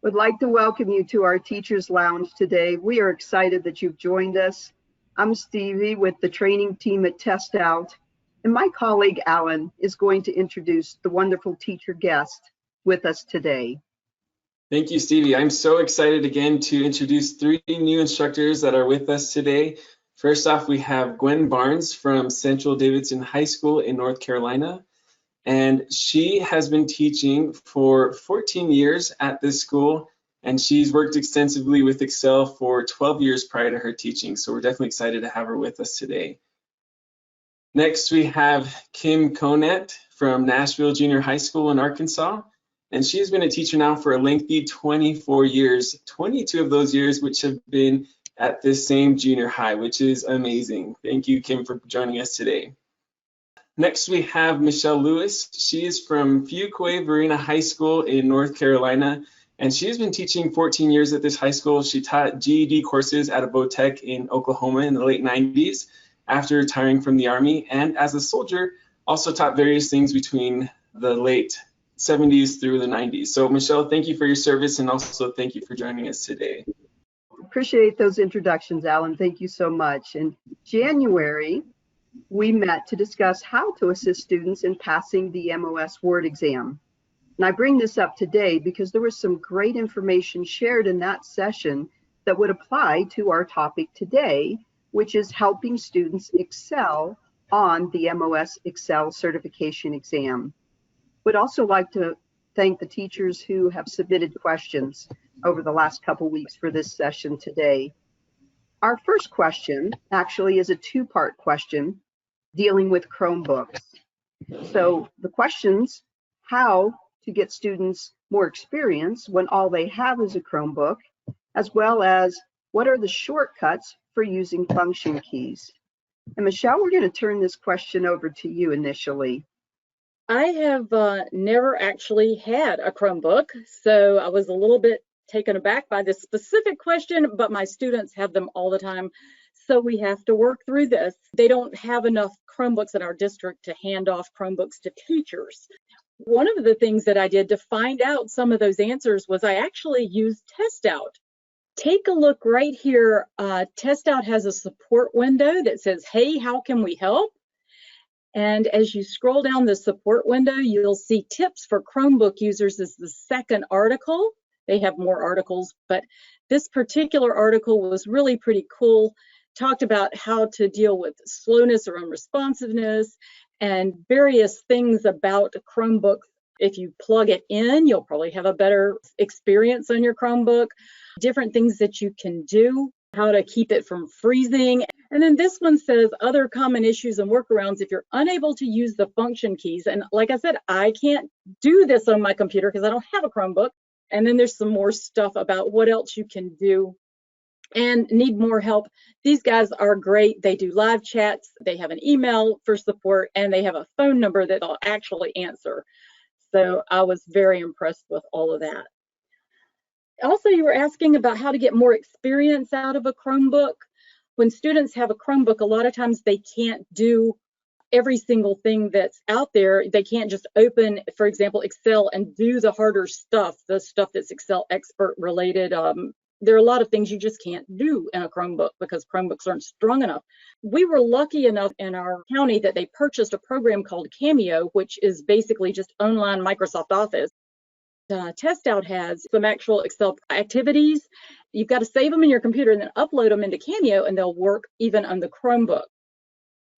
Would like to welcome you to our Teachers Lounge today. We are excited that you've joined us. I'm Stevie with the training team at Test Out, and my colleague Alan is going to introduce the wonderful teacher guest with us today. Thank you, Stevie. I'm so excited again to introduce 3 new instructors that are with us today. First off, we have Gwen Barnes from Central Davidson High School in North Carolina. And she has been teaching for 14 years at this school, and she's worked extensively with Excel for 12 years prior to her teaching. So we're definitely excited to have her with us today. Next, we have Kim Conant from Nashville Junior High School in Arkansas. And she's been a teacher now for a lengthy 24 years, 22 of those years which have been at this same junior high, which is amazing. Thank you, Kim, for joining us today. Next, we have Michelle Lewis. She is from Fuquay Varina High School in North Carolina, and she has been teaching 14 years at this high school. She taught GED courses at a Vo-Tech in Oklahoma in the late 90s after retiring from the Army, and as a soldier, also taught various things between the late 70s through the 90s. So Michelle, thank you for your service, and also thank you for joining us today. Appreciate those introductions, Alan. Thank you so much. In January, we met to discuss how to assist students in passing the MOS Word exam. And I bring this up today because there was some great information shared in that session that would apply to our topic today, which is helping students excel on the MOS Excel certification exam. Would also like to thank the teachers who have submitted questions over the last couple weeks for this session today. Our first question actually is a 2-part question dealing with Chromebooks. So the questions, how to get students more experience when all they have is a Chromebook, as well as what are the shortcuts for using function keys. And Michelle, we're going to turn this question over to you initially. I have never actually had a Chromebook, so I was a little bit taken aback by this specific question, but my students have them all the time, so we have to work through this. They don't have enough Chromebooks in our district to hand off Chromebooks to teachers. One of the things that I did to find out some of those answers was I actually used Test Out. Take a look right here. Test Out has a support window that says, "Hey, how can we help?" And as you scroll down the support window, you'll see tips for Chromebook users is the second article. They have more articles, but this particular article was really pretty cool. Talked about how to deal with slowness or unresponsiveness and various things about a Chromebook. If you plug it in, you'll probably have a better experience on your Chromebook. Different things that you can do, how to keep it from freezing. And then this one says other common issues and workarounds if you're unable to use the function keys. And like I said, I can't do this on my computer because I don't have a Chromebook. And then there's some more stuff about what else you can do and need more help. These guys are great. They do live chats. They have an email for support, and they have a phone number that they'll actually answer. So I was very impressed with all of that. Also, you were asking about how to get more experience out of a Chromebook. When students have a Chromebook, a lot of times they can't do every single thing that's out there. They can't just open, for example, Excel and do the harder stuff, the stuff that's Excel expert related. There are a lot of things you just can't do in a Chromebook because Chromebooks aren't strong enough. We were lucky enough in our county that they purchased a program called Cameo, which is basically just online Microsoft Office. Test Out has some actual Excel activities. You've got to save them in your computer and then upload them into Cameo, and they'll work even on the Chromebook.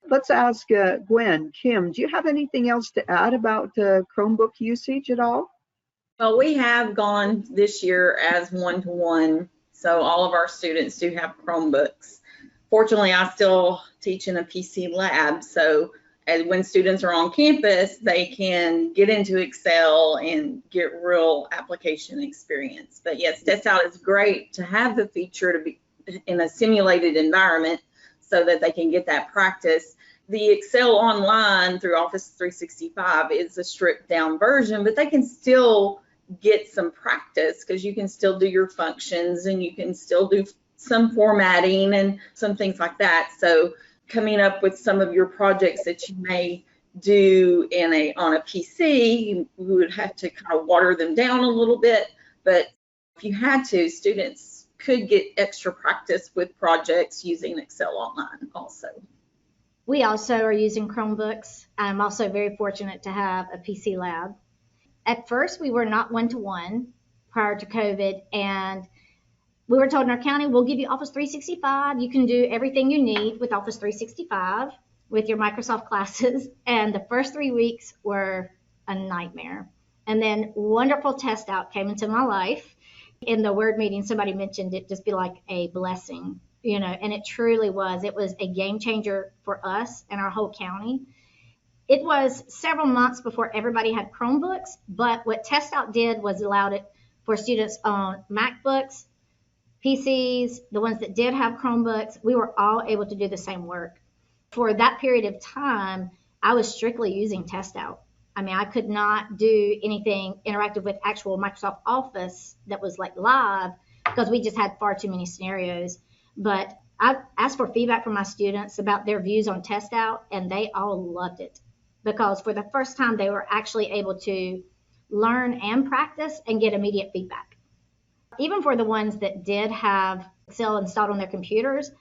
Let's ask Gwen. Kim, do you have anything else to add about Chromebook usage at all? Well, we have gone this year as one-to-one, so all of our students do have Chromebooks. Fortunately, I still teach in a PC lab, so when students are on campus, they can get into Excel and get real application experience. But yes, Test Out is great to have the feature to be in a simulated environment so that they can get that practice. The Excel online through Office 365 is a stripped down version, but they can still get some practice because you can still do your functions and you can still do some formatting and some things like that. So coming up with some of your projects that you may do on a PC, we would have to kind of water them down a little bit, but if you had to, students could get extra practice with projects using Excel online also. We also are using Chromebooks. I'm also very fortunate to have a PC lab. At first, we were not one-to-one prior to COVID, and we were told in our county, we'll give you Office 365. You can do everything you need with Office 365 with your Microsoft classes. And the first 3 weeks were a nightmare. And then wonderful test out came into my life. In the word meeting, somebody mentioned it just be like a blessing, you know, and it truly was. It was a game changer for us and our whole county. It was several months before everybody had Chromebooks, but what test out did was allowed it for students on MacBooks, PCs, the ones that did have Chromebooks. We were all able to do the same work. For that period of time, I was strictly using test out. I mean, I could not do anything interactive with actual Microsoft Office that was like live because we just had far too many scenarios. But I asked for feedback from my students about their views on test out, and they all loved it because for the first time, they were actually able to learn and practice and get immediate feedback. Even for the ones that did have Excel installed on their computers,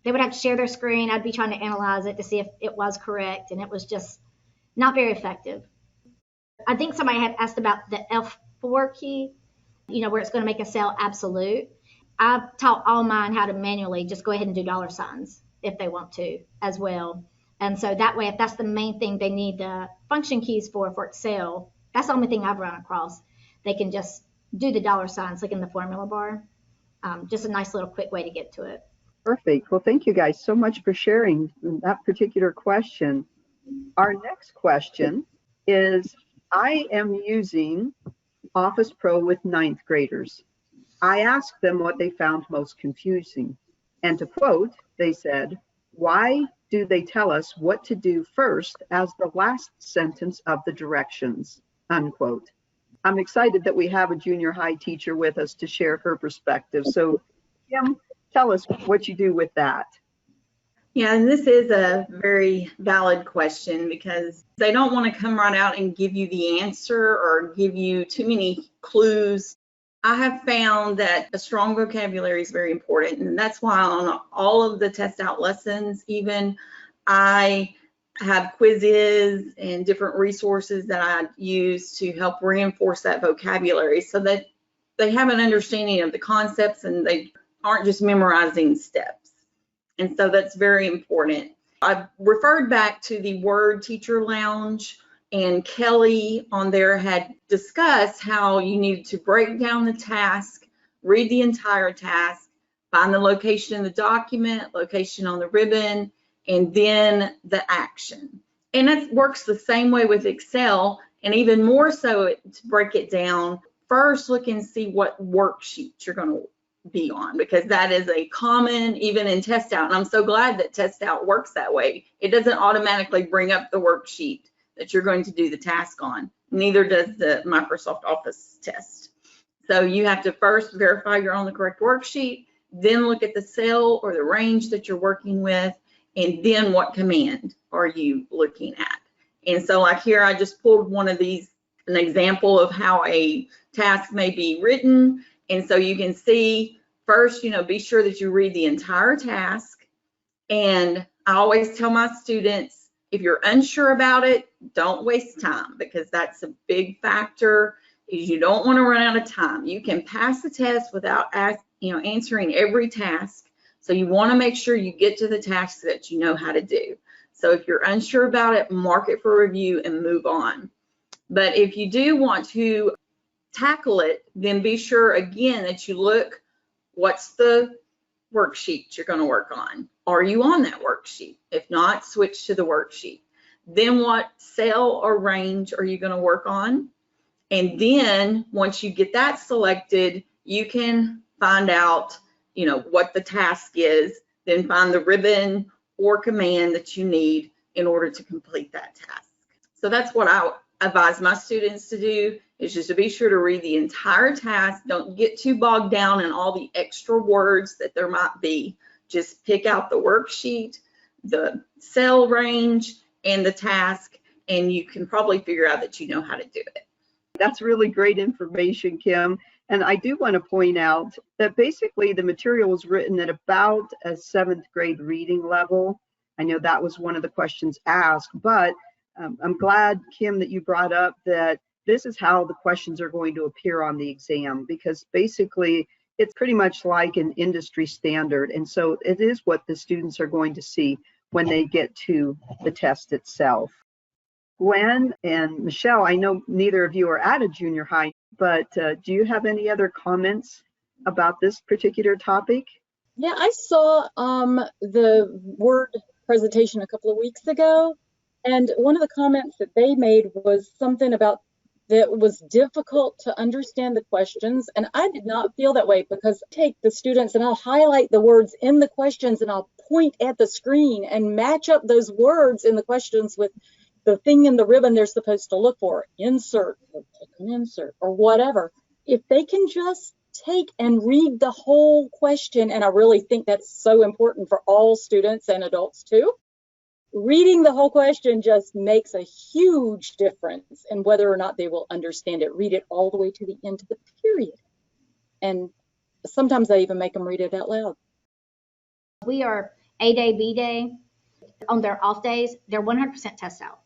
they would have to share their screen. I'd be trying to analyze it to see if it was correct, and it was just not very effective. I think somebody had asked about the F4 key, you know, where it's going to make a cell absolute. I've taught all mine how to manually just go ahead and do $signs if they want to as well. And so that way, if that's the main thing they need the function keys for Excel, that's the only thing I've run across. They can just do the $signs like in the formula bar. Just a nice little quick way to get to it. Perfect. Well, thank you guys so much for sharing that particular question. Our next question is, I am using Office Pro with 9th graders. I asked them what they found most confusing. And to quote, they said, "Why do they tell us what to do first as the last sentence of the directions?" Unquote. I'm excited that we have a junior high teacher with us to share her perspective. So, Kim, tell us what you do with that. Yeah, and this is a very valid question because they don't want to come right out and give you the answer or give you too many clues. I have found that a strong vocabulary is very important, and that's why on all of the test out lessons, even I have quizzes and different resources that I use to help reinforce that vocabulary so that they have an understanding of the concepts and they aren't just memorizing steps. And so that's very important. I've referred back to the Word Teacher Lounge, and Kelly on there had discussed how you need to break down the task, read the entire task, find the location in the document, location on the ribbon, and then the action. And it works the same way with Excel, and even more so to break it down. First, look and see what worksheet you're going to be on, because that is a common, even in test out. And I'm so glad that test out works that way. It doesn't automatically bring up the worksheet that you're going to do the task on. Neither does the Microsoft Office test. So you have to first verify you're on the correct worksheet, then look at the cell or the range that you're working with, and then what command are you looking at. And so like here, I just pulled one of these, an example of how a task may be written. And so you can see first, be sure that you read the entire task. And I always tell my students, if you're unsure about it, don't waste time, because that's a big factor. Is you don't want to run out of time. You can pass the test without answering every task. So you want to make sure you get to the tasks that you know how to do. So if you're unsure about it, mark it for review and move on. But if you do want to tackle it, then be sure again that you look, what's the worksheet you're going to work on? Are you on that worksheet? If not, switch to the worksheet. Then what cell or range are you going to work on? And then once you get that selected, you can find out, what the task is, then find the ribbon or command that you need in order to complete that task. So that's what I advise my students to do, is just to be sure to read the entire task. Don't get too bogged down in all the extra words that there might be. Just pick out the worksheet, the cell range, and the task, and you can probably figure out that you know how to do it. That's really great information, Kim. And I do want to point out that basically the material was written at about a 7th grade reading level. I know that was one of the questions asked, but I'm glad, Kim, that you brought up that this is how the questions are going to appear on the exam, because basically it's pretty much like an industry standard. And so it is what the students are going to see when they get to the test itself. Gwen and Michelle, I know neither of you are at a junior high, but do you have any other comments about this particular topic? Yeah, I saw the Word presentation a couple of weeks ago, and one of the comments that they made was something about that it was difficult to understand the questions, and I did not feel that way, because I take the students and I'll highlight the words in the questions and I'll point at the screen and match up those words in the questions with the thing in the ribbon they're supposed to look for, insert, or click on insert, or whatever. If they can just take and read the whole question, and I really think that's so important for all students and adults too, reading the whole question just makes a huge difference in whether or not they will understand it. Read it all the way to the end of the period. And sometimes I even make them read it out loud. We are A day, B day. On their off days, they're 100% test out.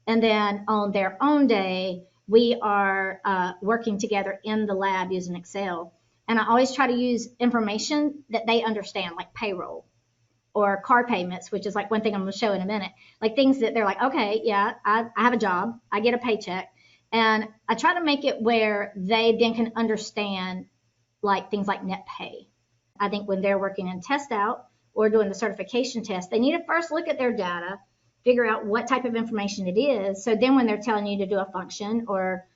And then on their own day, we are working together in the lab using Excel. And I always try to use information that they understand, like payroll or car payments, which is like one thing I'm going to show in a minute. Like things that they're like, okay, yeah, I have a job, I get a paycheck. And I try to make it where they then can understand like things like net pay. I think when they're working in test out or doing the certification test, they need to first look at their data, figure out what type of information it is. So then when they're telling you to do a function or,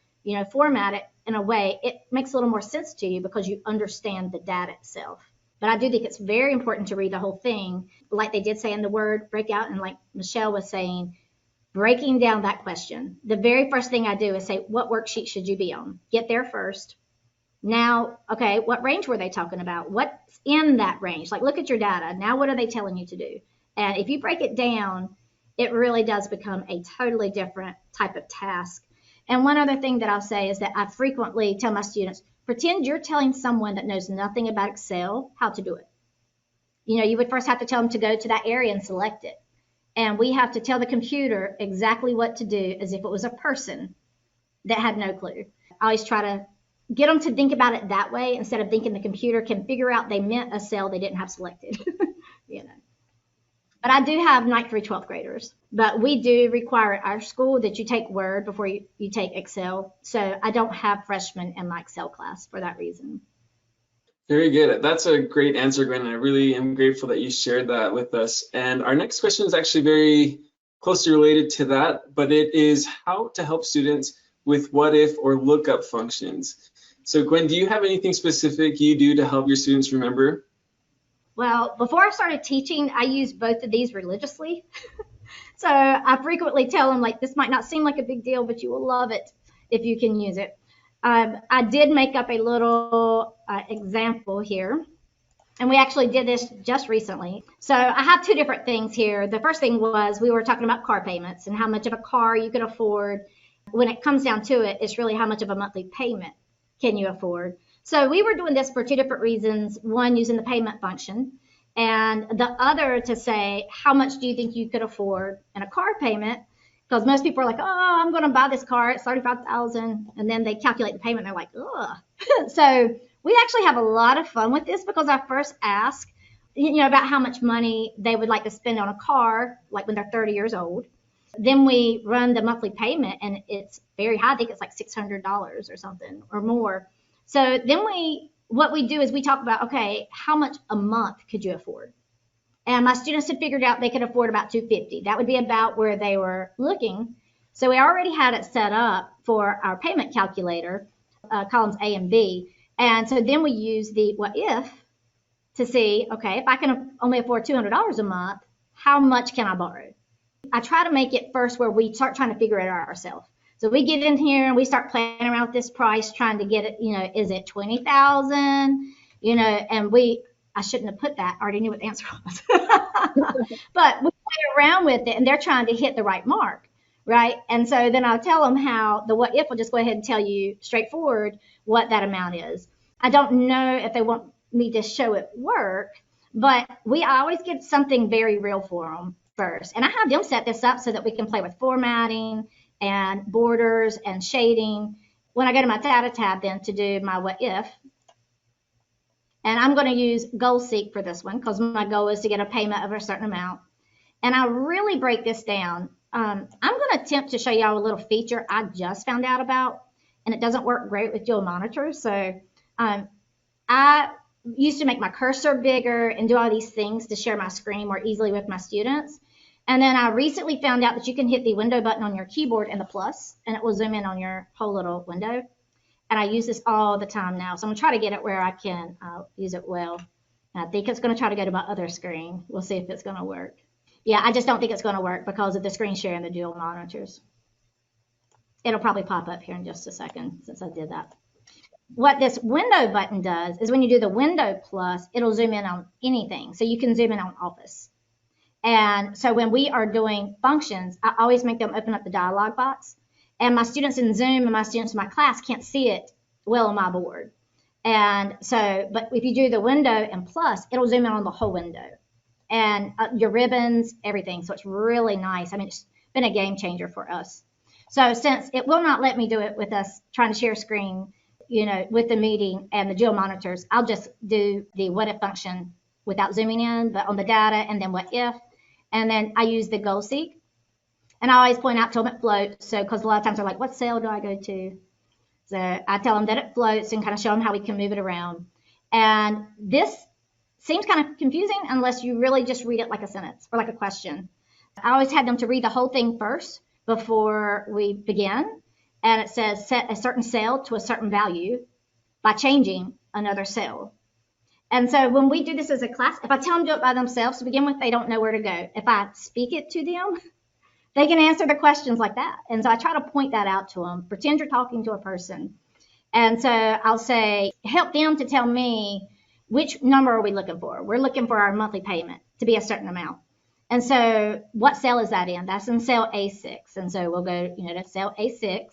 format it in a way, it makes a little more sense to you because you understand the data itself. But I do think it's very important to read the whole thing, like they did say in the Word breakout, and like Michelle was saying, breaking down that question. The very first thing I do is say, what worksheet should you be on? Get there first. Now, okay, what range were they talking about? What's in that range? Like, look at your data. Now, what are they telling you to do? And if you break it down, it really does become a totally different type of task. And one other thing that I'll say is that I frequently tell my students, pretend you're telling someone that knows nothing about Excel how to do it. You would first have to tell them to go to that area and select it. And we have to tell the computer exactly what to do as if it was a person that had no clue. I always try to get them to think about it that way instead of thinking the computer can figure out they meant a cell they didn't have selected. But I do have 9th through 12th graders. But we do require at our school that you take Word before you take Excel. So I don't have freshmen in my Excel class for that reason. Very good. That's a great answer, Gwen. I really am grateful that you shared that with us. And our next question is actually very closely related to that, but it is how to help students with what if or lookup functions. So Gwen, do you have anything specific you do to help your students remember? Well, before I started teaching, I used both of these religiously. So I frequently tell them, like, this might not seem like a big deal, but you will love it if you can use it. I did make up a little example here, and we actually did this just recently. So I have two different things here. The first thing was we were talking about car payments and how much of a car you could afford. When it comes down to it, it's really how much of a monthly payment can you afford. So we were doing this for two different reasons. One, using the payment function, and the other to say, how much do you think you could afford in a car payment? Because most people are like, oh, I'm going to buy this car at $35,000, and then they calculate the payment. And they're like, ugh. So we actually have a lot of fun with this because I first ask, about how much money they would like to spend on a car, like when they're 30 years old. Then we run the monthly payment, and it's very high. I think it's like $600 or something or more. So then what we do is we talk about, okay, how much a month could you afford? And my students had figured out they could afford about $250. That would be about where they were looking. So we already had it set up for our payment calculator, columns A and B. And so then we use the what if to see, okay, if I can only afford $200 a month, how much can I borrow? I try to make it first where we start trying to figure it out ourselves. So we get in here and we start playing around with this price, trying to get it, is it 20,000? And I shouldn't have put that. I already knew what the answer was. But we play around with it, and they're trying to hit the right mark. right? And so then I'll tell them how the what if will just go ahead and tell you straightforward what that amount is. I don't know if they want me to show it work, but I always get something very real for them first. And I have them set this up so that we can play with formatting and borders and shading. When I go to my data tab then to do my what if, and I'm going to use Goal Seek for this one because my goal is to get a payment of a certain amount. And I really break this down. I'm going to attempt to show y'all a little feature I just found out about, and it doesn't work great with dual monitors. So I used to make my cursor bigger and do all these things to share my screen more easily with my students. And then I recently found out that you can hit the window button on your keyboard and the plus, and it will zoom in on your whole little window. And I use this all the time now. So I'm going to try to get it where I can use it well. And I think it's going to try to go to my other screen. We'll see if it's going to work. Yeah, I just don't think it's going to work because of the screen share and the dual monitors. It'll probably pop up here in just a second since I did that. What this window button does is when you do the window plus, it'll zoom in on anything. So you can zoom in on Office. And so when we are doing functions, I always make them open up the dialog box. And my students in Zoom and my students in my class can't see it well on my board. And so, but if you do the window and plus, it'll zoom in on the whole window. And your ribbons, everything. So it's really nice. I mean, it's been a game changer for us. So since it will not let me do it with us trying to share screen, with the meeting and the dual monitors, I'll just do the what if function without zooming in, but on the data, and then what if. And then I use the Goal Seek. And I always point out to them it floats. So, because a lot of times they're like, what cell do I go to? So I tell them that it floats and kind of show them how we can move it around. And this seems kind of confusing unless you really just read it like a sentence or like a question. I always had them to read the whole thing first before we begin. And it says set a certain cell to a certain value by changing another cell. And so when we do this as a class, if I tell them to do it by themselves to begin with, they don't know where to go. If I speak it to them, they can answer the questions like that. And so I try to point that out to them. Pretend you're talking to a person. And so I'll say, help them to tell me which number are we looking for? We're looking for our monthly payment to be a certain amount. And so what cell is that in? That's in cell A6. And so we'll go, to cell A6.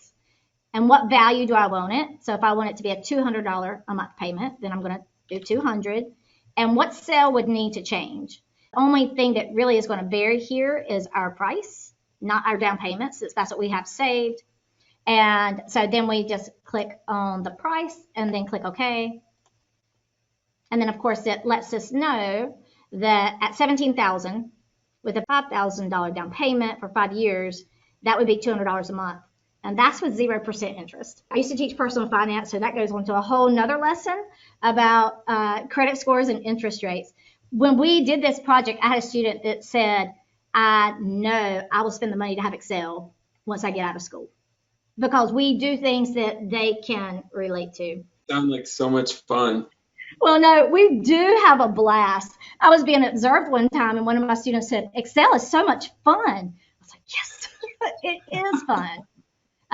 And what value do I want it? So if I want it to be a $200 a month payment, then I'm going to do 200. And what cell would need to change? The only thing that really is going to vary here is our price, not our down payment, since that's what we have saved. And so then we just click on the price and then click OK. And then, of course, it lets us know that at $17,000 with a $5,000 down payment for 5 years, that would be $200 a month. And that's with 0% interest. I used to teach personal finance, so that goes on to a whole nother lesson about credit scores and interest rates. When we did this project, I had a student that said, I know I will spend the money to have Excel once I get out of school, because we do things that they can relate to. Sounds like so much fun. Well, no, we do have a blast. I was being observed one time, and one of my students said, Excel is so much fun. I was like, yes, it is fun.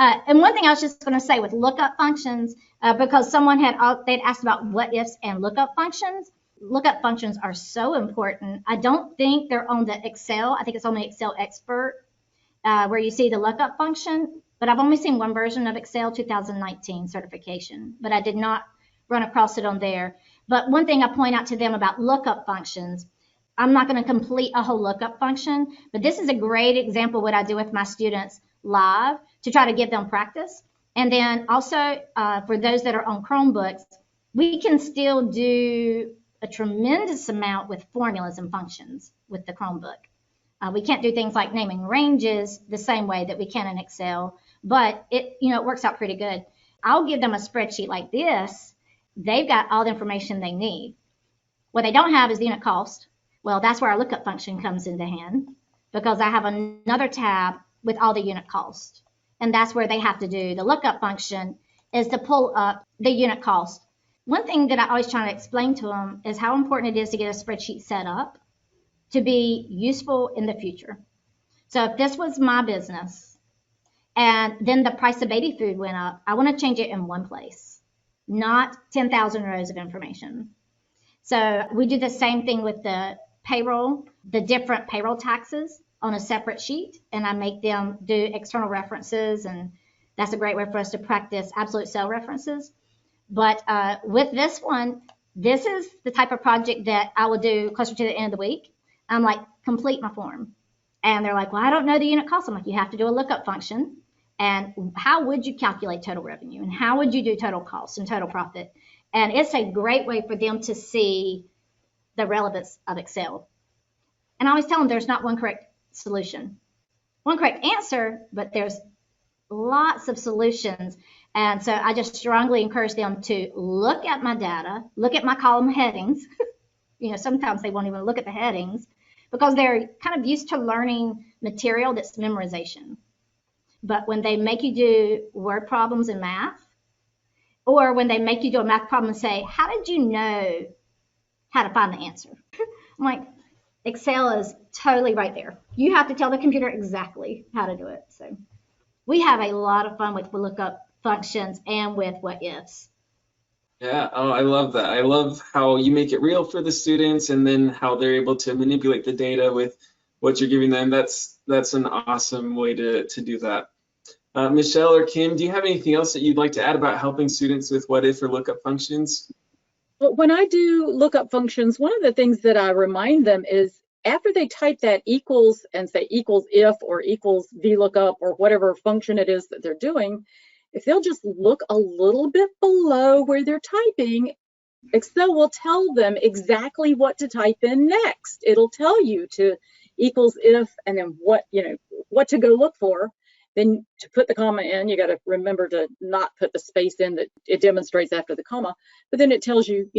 And one thing I was just going to say with lookup functions, because they'd asked about what ifs and lookup functions. Lookup functions are so important. I don't think they're on the Excel. I think it's on the Excel Expert where you see the lookup function. But I've only seen one version of Excel 2019 certification, but I did not run across it on there. But one thing I point out to them about lookup functions, I'm not going to complete a whole lookup function, but this is a great example of what I do with my students live to try to give them practice. And then also for those that are on Chromebooks, we can still do a tremendous amount with formulas and functions with the Chromebook. We can't do things like naming ranges the same way that we can in Excel, but it works out pretty good. I'll give them a spreadsheet like this. They've got all the information they need. What they don't have is the unit cost. Well, that's where our lookup function comes into hand, because I have another tab with all the unit cost. And that's where they have to do the lookup function, is to pull up the unit cost. One thing that I always try to explain to them is how important it is to get a spreadsheet set up to be useful in the future. So if this was my business and then the price of baby food went up, I want to change it in one place, not 10,000 rows of information. So we do the same thing with the payroll, the different payroll taxes. on a separate sheet, and I make them do external references, and that's a great way for us to practice absolute cell references. But with this one, this is the type of project that I will do closer to the end of the week. I'm like, complete my form. And they're like, well, I don't know the unit cost. I'm like, you have to do a lookup function. And how would you calculate total revenue? And how would you do total cost and total profit? And it's a great way for them to see the relevance of Excel. And I always tell them there's not one correct solution, one correct answer, but there's lots of solutions. And so I just strongly encourage them to look at my data, look at my column headings. You know, sometimes they won't even look at the headings because they're kind of used to learning material that's memorization. But when they make you do word problems in math, or when they make you do a math problem and say, how did you know how to find the answer? I'm like, Excel is totally right there. You have to tell the computer exactly how to do it. So we have a lot of fun with lookup functions and with what ifs. Yeah, oh, I love that. I love how you make it real for the students and then how they're able to manipulate the data with what you're giving them. That's an awesome way to do that. Michelle or Kim, do you have anything else that you'd like to add about helping students with what if or lookup functions? But when I do lookup functions, one of the things that I remind them is after they type that equals and say equals if or equals VLOOKUP or whatever function it is that they're doing, if they'll just look a little bit below where they're typing, Excel will tell them exactly what to type in next. It'll tell you to equals if and then what to go look for. Then to put the comma in, you got to remember to not put the space in that it demonstrates after the comma. But then it tells you,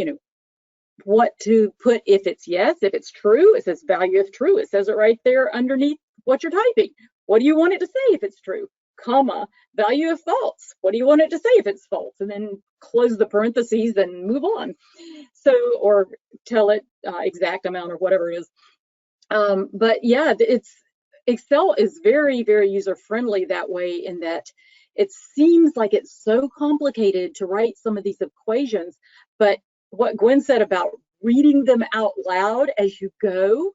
what to put if it's yes, if it's true. It says value if true. It says it right there underneath what you're typing. What do you want it to say if it's true? Comma, value if false. What do you want it to say if it's false? And then close the parentheses and move on. So, or tell it exact amount or whatever it is. But yeah, Excel is very, very user-friendly that way, in that it seems like it's so complicated to write some of these equations, but what Gwen said about reading them out loud as you go,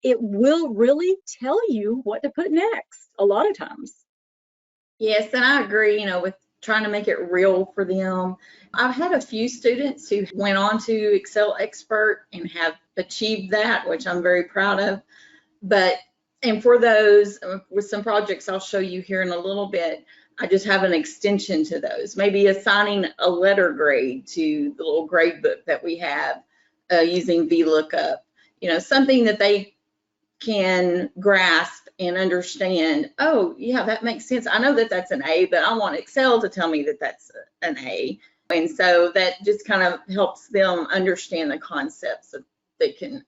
it will really tell you what to put next a lot of times. Yes, and I agree, with trying to make it real for them. I've had a few students who went on to Excel Expert and have achieved that, which I'm very proud of. And for those, with some projects I'll show you here in a little bit, I just have an extension to those, maybe assigning a letter grade to the little grade book that we have using VLOOKUP, something that they can grasp and understand. Oh, yeah, that makes sense. I know that that's an A, but I want Excel to tell me that that's an A. And so that just kind of helps them understand the concepts that they can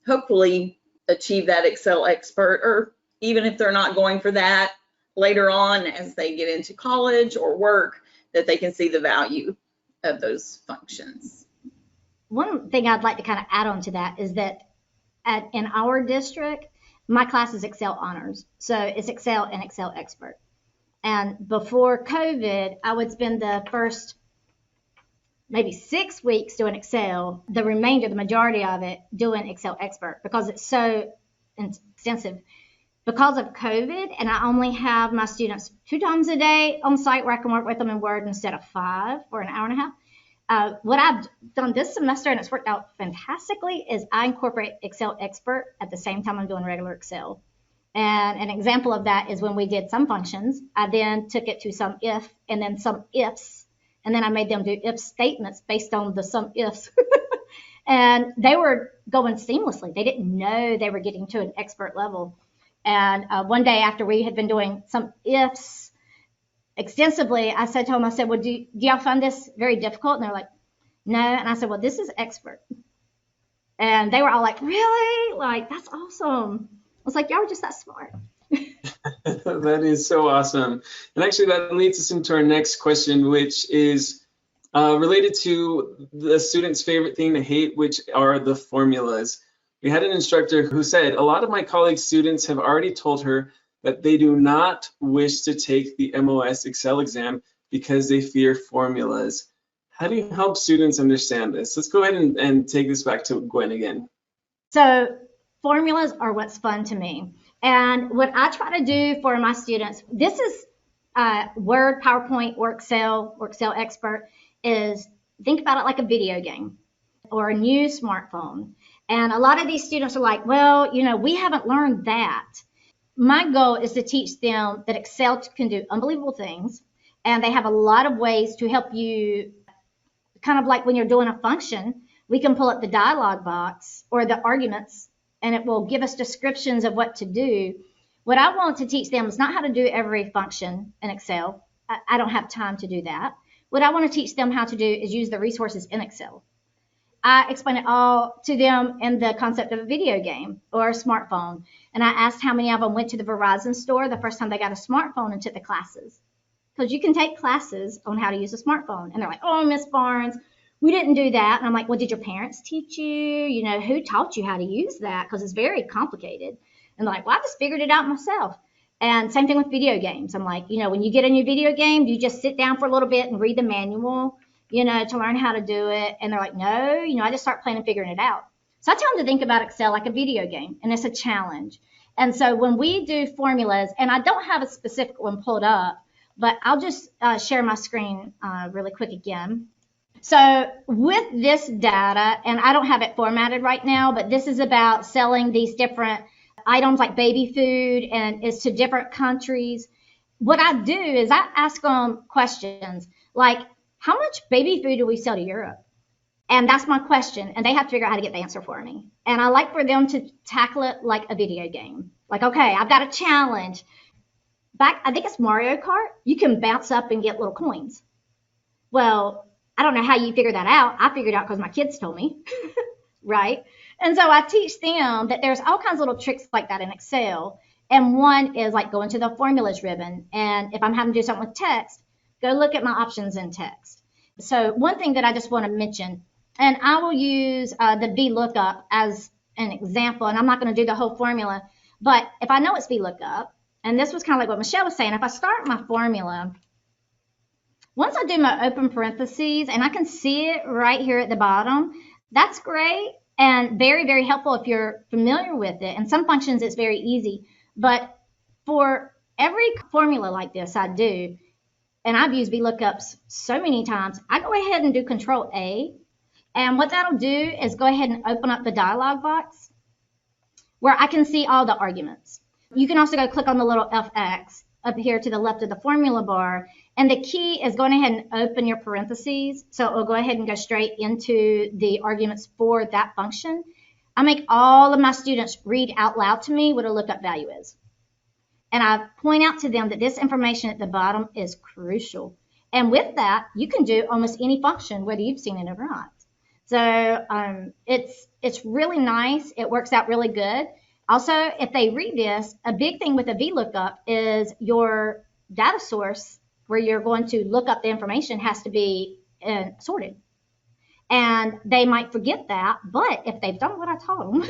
hopefully achieve that Excel Expert, or even if they're not going for that later on as they get into college or work, that they can see the value of those functions. One thing I'd like to kind of add on to that is that in our district, my class is Excel honors. So it's Excel and Excel Expert. And before COVID, I would spend the first maybe 6 weeks doing Excel, the remainder, the majority of it, doing Excel Expert because it's so extensive. Because of COVID, and I only have my students 2 times a day on site where I can work with them in Word instead of 5 for an hour and a half. What I've done this semester, and it's worked out fantastically, is I incorporate Excel Expert at the same time I'm doing regular Excel. And an example of that is when we did sum functions, I then took it to sum if and then some ifs. And then I made them do if statements based on the sum ifs. And they were going seamlessly. They didn't know they were getting to an expert level. And one day after we had been doing some ifs extensively, I said to them, well, do y'all find this very difficult? And they're like, no. And I said, well, this is expert. And they were all like, really? Like, that's awesome. I was like, y'all were just that smart. That is so awesome. And actually that leads us into our next question, which is related to the students' favorite thing to hate, which are the formulas. We had an instructor who said, a lot of my colleagues' students have already told her that they do not wish to take the MOS Excel exam because they fear formulas. How do you help students understand this? Let's go ahead and take this back to Gwen again. So formulas are what's fun to me. And what I try to do for my students, this is Word, PowerPoint, or Excel expert, is think about it like a video game or a new smartphone. And a lot of these students are like, well, we haven't learned that. My goal is to teach them that Excel can do unbelievable things, and they have a lot of ways to help you, kind of like when you're doing a function, we can pull up the dialog box or the arguments, and it will give us descriptions of what to do. What I want to teach them is not how to do every function in Excel. I don't have time to do that. What I want to teach them how to do is use the resources in Excel. I explain it all to them in the concept of a video game or a smartphone. And I asked how many of them went to the Verizon store the first time they got a smartphone and took the classes. Because you can take classes on how to use a smartphone. And they're like, oh, Miss Barnes, we didn't do that. And I'm like, well, did your parents teach you? Who taught you how to use that? Because it's very complicated. And they're like, well, I just figured it out myself. And same thing with video games. I'm like, when you get a new video game, you just sit down for a little bit and read the manual, to learn how to do it. And they're like, no, I just start playing and figuring it out. So I tell them to think about Excel like a video game, and it's a challenge. And so when we do formulas, and I don't have a specific one pulled up, but I'll just share my screen really quick again. So with this data, and I don't have it formatted right now, but this is about selling these different items like baby food, and it's to different countries. What I do is I ask them questions like, how much baby food do we sell to Europe? And that's my question. And they have to figure out how to get the answer for me. And I like for them to tackle it like a video game. Like, okay, I've got a challenge. I think it's Mario Kart. You can bounce up and get little coins. Well, I don't know how you figure that out. I figured it out because my kids told me, right? And so I teach them that there's all kinds of little tricks like that in Excel. And one is like going to the formulas ribbon. And if I'm having to do something with text, go look at my options in text. So one thing that I just want to mention, and I will use the VLOOKUP as an example, and I'm not going to do the whole formula, but if I know it's VLOOKUP, and this was kind of like what Michelle was saying, if I start my formula, once I do my open parentheses, and I can see it right here at the bottom, that's great and very, very helpful if you're familiar with it. And some functions, it's very easy. But for every formula like this I do, and I've used VLOOKUPs so many times, I go ahead and do Control A. And what that'll do is go ahead and open up the dialog box where I can see all the arguments. You can also go click on the little FX up here to the left of the formula bar. And the key is going ahead and open your parentheses. So it will go ahead and go straight into the arguments for that function. I make all of my students read out loud to me what a lookup value is. And I point out to them that this information at the bottom is crucial. And with that, you can do almost any function, whether you've seen it or not. So it's really nice. It works out really good. Also, if they read this, a big thing with a VLOOKUP is your data source where you're going to look up the information has to be sorted. And they might forget that, but if they've done what I taught them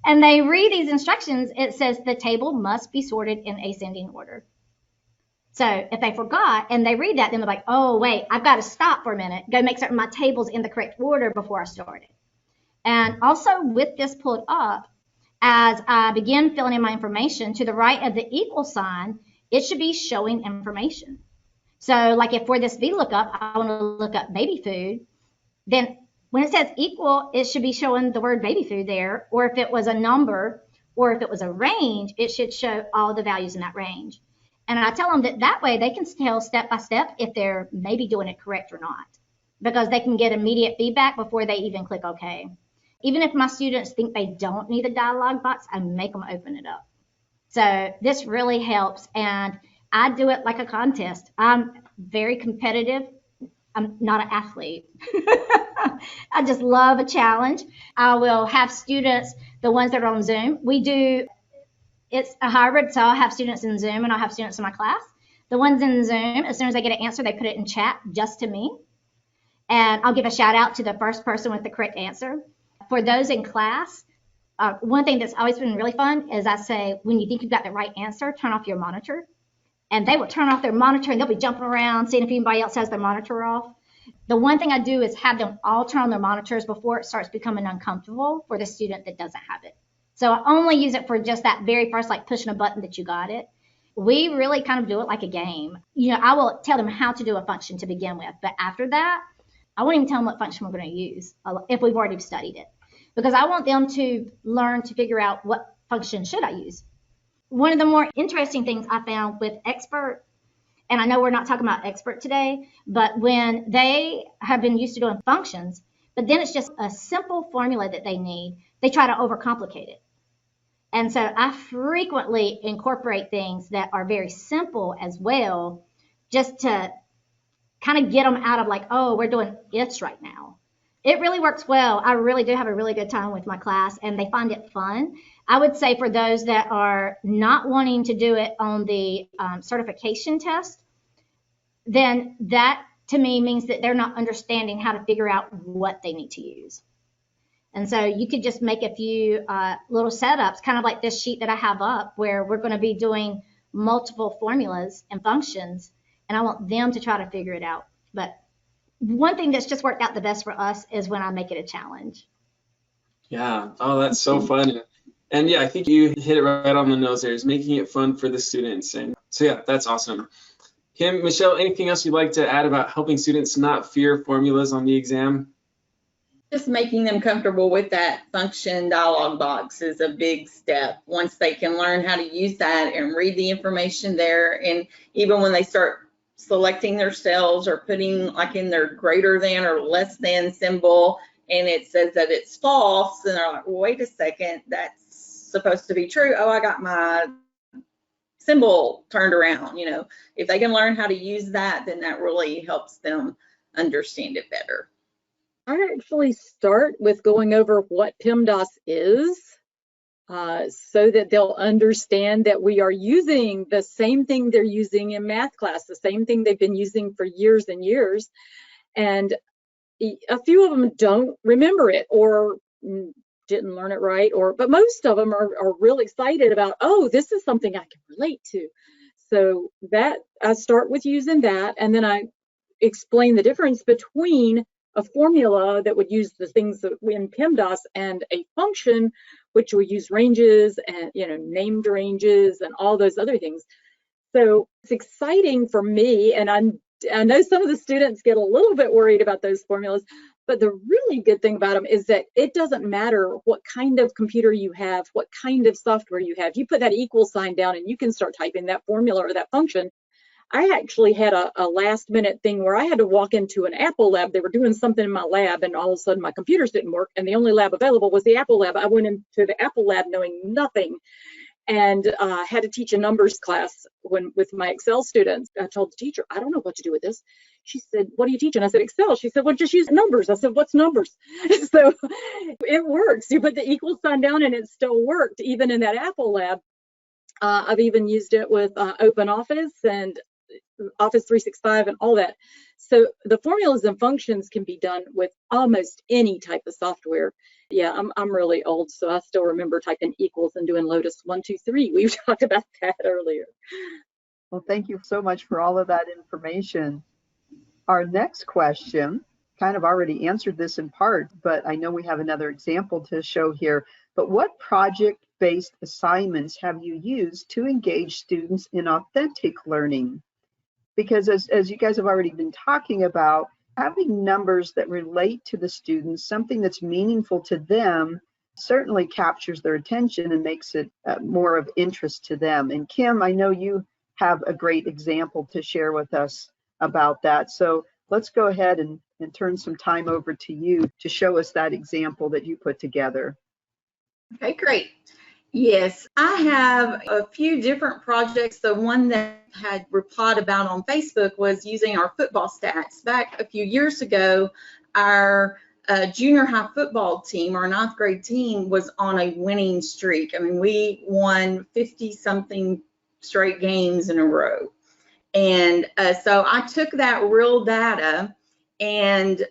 and they read these instructions, it says the table must be sorted in ascending order. So if they forgot and they read that, then they're like, oh, wait, I've got to stop for a minute, go make certain my table's in the correct order before I start it. And also with this pulled up, as I begin filling in my information, to the right of the equal sign, it should be showing information. So like if for this VLOOKUP, I want to look up baby food, then when it says equal, it should be showing the word baby food there. Or if it was a number, or if it was a range, it should show all the values in that range. And I tell them that way they can tell step by step if they're maybe doing it correct or not, because they can get immediate feedback before they even click OK. Even if my students think they don't need a dialog box, I make them open it up. So this really helps. And I do it like a contest. I'm very competitive. I'm not an athlete. I just love a challenge. I will have students, the ones that are on Zoom. It's a hybrid, so I'll have students in Zoom and I'll have students in my class. The ones in Zoom, as soon as they get an answer, they put it in chat just to me. And I'll give a shout out to the first person with the correct answer. For those in class, one thing that's always been really fun is I say, when you think you've got the right answer, turn off your monitor. And they will turn off their monitor and they'll be jumping around, seeing if anybody else has their monitor off. The one thing I do is have them all turn on their monitors before it starts becoming uncomfortable for the student that doesn't have it. So I only use it for just that very first, like pushing a button that you got it. We really kind of do it like a game. I will tell them how to do a function to begin with, but after that, I won't even tell them what function we're going to use if we've already studied it, because I want them to learn to figure out what function should I use. One of the more interesting things I found with Expert, and I know we're not talking about Expert today, but when they have been used to doing functions, but then it's just a simple formula that they need, they try to overcomplicate it. And so I frequently incorporate things that are very simple as well, just to kind of get them out of like, oh, we're doing ifs right now. It really works well. I really do have a really good time with my class, and they find it fun. I would say for those that are not wanting to do it on the certification test, then that to me means that they're not understanding how to figure out what they need to use. And so you could just make a few little setups, kind of like this sheet that I have up, where we're going to be doing multiple formulas and functions, and I want them to try to figure it out. But one thing that's just worked out the best for us is when I make it a challenge. Yeah, oh, that's so fun. And yeah, I think you hit it right on the nose there, is making it fun for the students. And so yeah, that's awesome. Kim, Michelle, anything else you'd like to add about helping students not fear formulas on the exam? Just making them comfortable with that function dialog box is a big step. Once they can learn how to use that and read the information there, and even when they start selecting their cells or putting like in their greater than or less than symbol, and it says that it's false, and they're like, well, wait a second, that's supposed to be true. Oh, I got my symbol turned around. If they can learn how to use that, then that really helps them understand it better. I actually start with going over what PEMDAS is, so that they'll understand that we are using the same thing they're using in math class, the same thing they've been using for years and years. And a few of them don't remember it or didn't learn it right, but most of them are real excited about, oh, this is something I can relate to. So that I start with using that, and then I explain the difference between a formula that would use the things that in PEMDAS and a function which would use ranges and named ranges and all those other things. So it's exciting for me, and I know some of the students get a little bit worried about those formulas, but the really good thing about them is that it doesn't matter what kind of computer you have, what kind of software you have. You put that equal sign down and you can start typing that formula or that function. I actually had a last minute thing where I had to walk into an Apple lab. They were doing something in my lab, and all of a sudden my computers didn't work, and the only lab available was the Apple lab. I went into the Apple lab knowing nothing, and had to teach a numbers class with my Excel students. I told the teacher, I don't know what to do with this. She said, what are you teaching? I said, Excel. She said, well, just use numbers. I said, what's numbers? So it works. You put the equal sign down and it still worked, even in that Apple lab. I've even used it with Open Office and Office 365 and all that. So the formulas and functions can be done with almost any type of software. Yeah, I'm really old, so I still remember typing equals and doing Lotus 1, 2, 3. We've talked about that earlier. Well, thank you so much for all of that information. Our next question kind of already answered this in part, but I know we have another example to show here. But what project-based assignments have you used to engage students in authentic learning? Because as you guys have already been talking about, having numbers that relate to the students, something that's meaningful to them, certainly captures their attention and makes it more of interest to them. And Kim, I know you have a great example to share with us about that. So let's go ahead and turn some time over to you to show us that example that you put together. Okay, great. Yes, I have a few different projects. The one that I had replied about on Facebook was using our football stats. Back a few years ago, our junior high football team, our 9th grade team, was on a winning streak. I mean, we won 50-something straight games in a row. And so I took that real data, and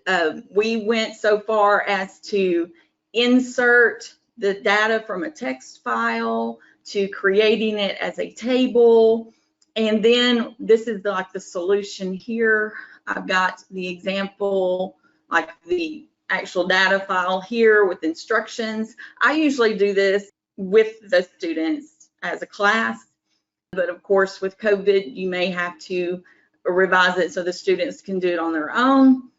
we went so far as to insert the data from a text file to creating it as a table. And then this is like the solution here. I've got the example, like the actual data file here with instructions. I usually do this with the students as a class. But of course, with COVID, you may have to revise it so the students can do it on their own.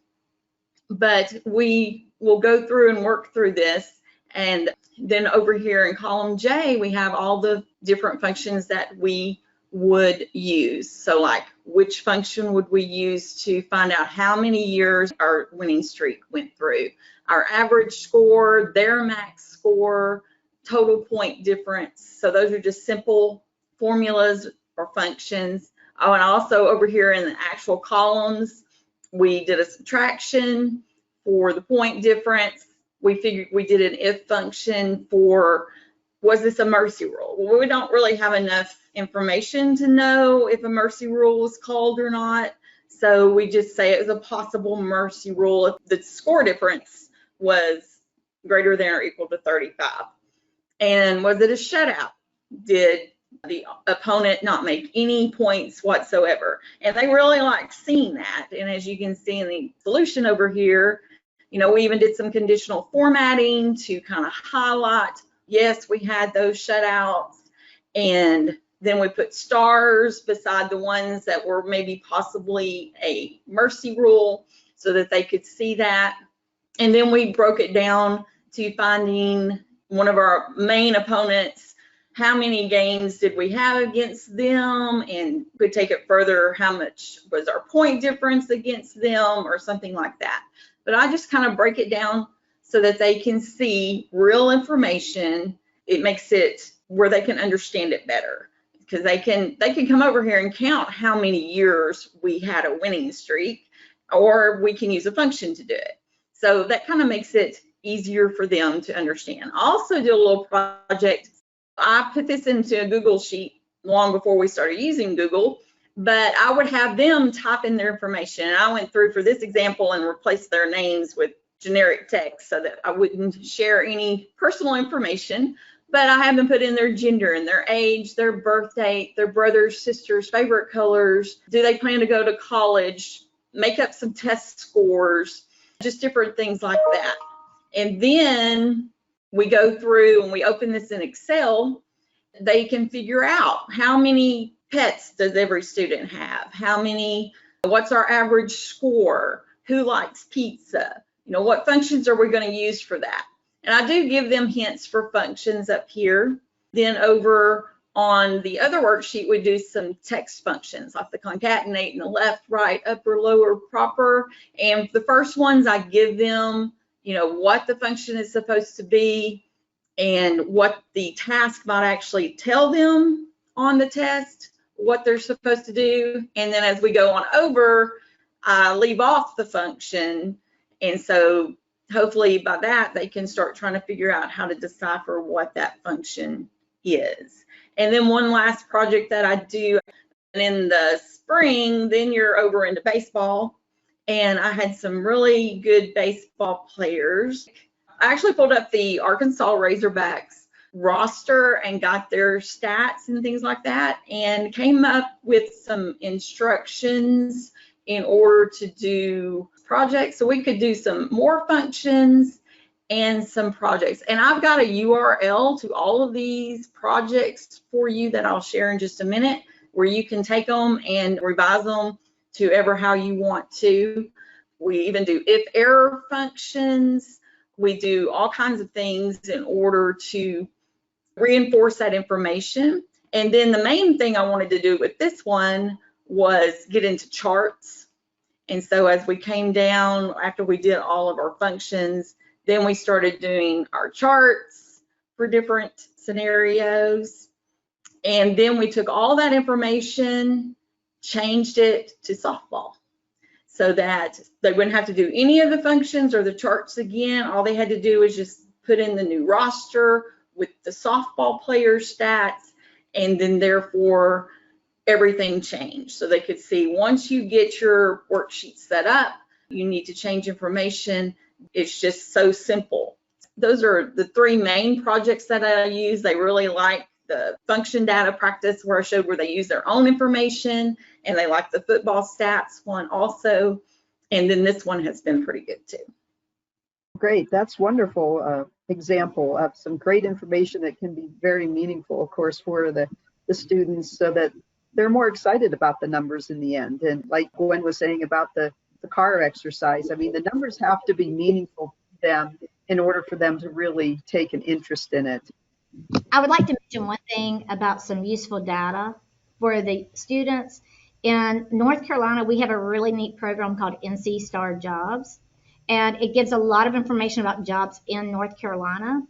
But we will go through and work through this. And then over here in column J, we have all the different functions that we would use. So like, which function would we use to find out how many years our winning streak went through? Our average score, their max score, total point difference. So those are just simple formulas or functions. Oh, and also over here in the actual columns, we did a subtraction for the point difference. We figured we did an if function for, was this a mercy rule? Well, we don't really have enough information to know if a mercy rule was called or not. So we just say it was a possible mercy rule if the score difference was greater than or equal to 35. And was it a shutout? Did the opponent not make any points whatsoever? And they really like seeing that. And as you can see in the solution over here, you know, we even did some conditional formatting to kind of highlight, yes, we had those shutouts. And then we put stars beside the ones that were maybe possibly a mercy rule so that they could see that. And then we broke it down to finding one of our main opponents. How many games did we have against them? And we could take it further, how much was our point difference against them or something like that. But I just kind of break it down so that they can see real information. It makes it where they can understand it better, because they can come over here and count how many years we had a winning streak, or we can use a function to do it. So that kind of makes it easier for them to understand. I also did a little project. I put this into a Google sheet long before we started using Google, but I would have them type in their information. And I went through for this example and replaced their names with generic text so that I wouldn't share any personal information, but I have them put in their gender and their age, their birth date, their brothers, sisters, favorite colors, do they plan to go to college, make up some test scores, just different things like that. And then we go through and we open this in Excel. They can figure out how many pets does every student have, how many, what's our average score, who likes pizza, you know, what functions are we going to use for that? And I do give them hints for functions up here. Then over on the other worksheet, we do some text functions like the concatenate and the left, right, upper, lower, proper. And the first ones I give them, you know, what the function is supposed to be and what the task might actually tell them on the test, what they're supposed to do. And then as we go on over, I leave off the function. And so hopefully by that, they can start trying to figure out how to decipher what that function is. And then one last project that I do, and in the spring, then you're over into baseball. And I had some really good baseball players. I actually pulled up the Arkansas Razorbacks roster and got their stats and things like that, and came up with some instructions in order to do projects. So we could do some more functions and some projects. And I've got a URL to all of these projects for you that I'll share in just a minute, where you can take them and revise them to ever how you want to. We even do if error functions. We do all kinds of things in order to reinforce that information. And then the main thing I wanted to do with this one was get into charts. And so as we came down, after we did all of our functions, then we started doing our charts for different scenarios. And then we took all that information, changed it to softball, so that they wouldn't have to do any of the functions or the charts again. All they had to do was just put in the new roster with the softball player stats, and then therefore everything changed. So they could see once you get your worksheet set up, you need to change information. It's just so simple. Those are the three main projects that I use. They really like the function data practice, where I showed where they use their own information, and they like the football stats one also. And then this one has been pretty good too. Great. That's wonderful example of some great information that can be very meaningful, of course, for the students so that they're more excited about the numbers in the end. And like Gwen was saying about the car exercise, I mean, the numbers have to be meaningful to them in order for them to really take an interest in it. I would like to mention one thing about some useful data for the students. In North Carolina, we have a really neat program called NC Star Jobs, and it gives a lot of information about jobs in North Carolina.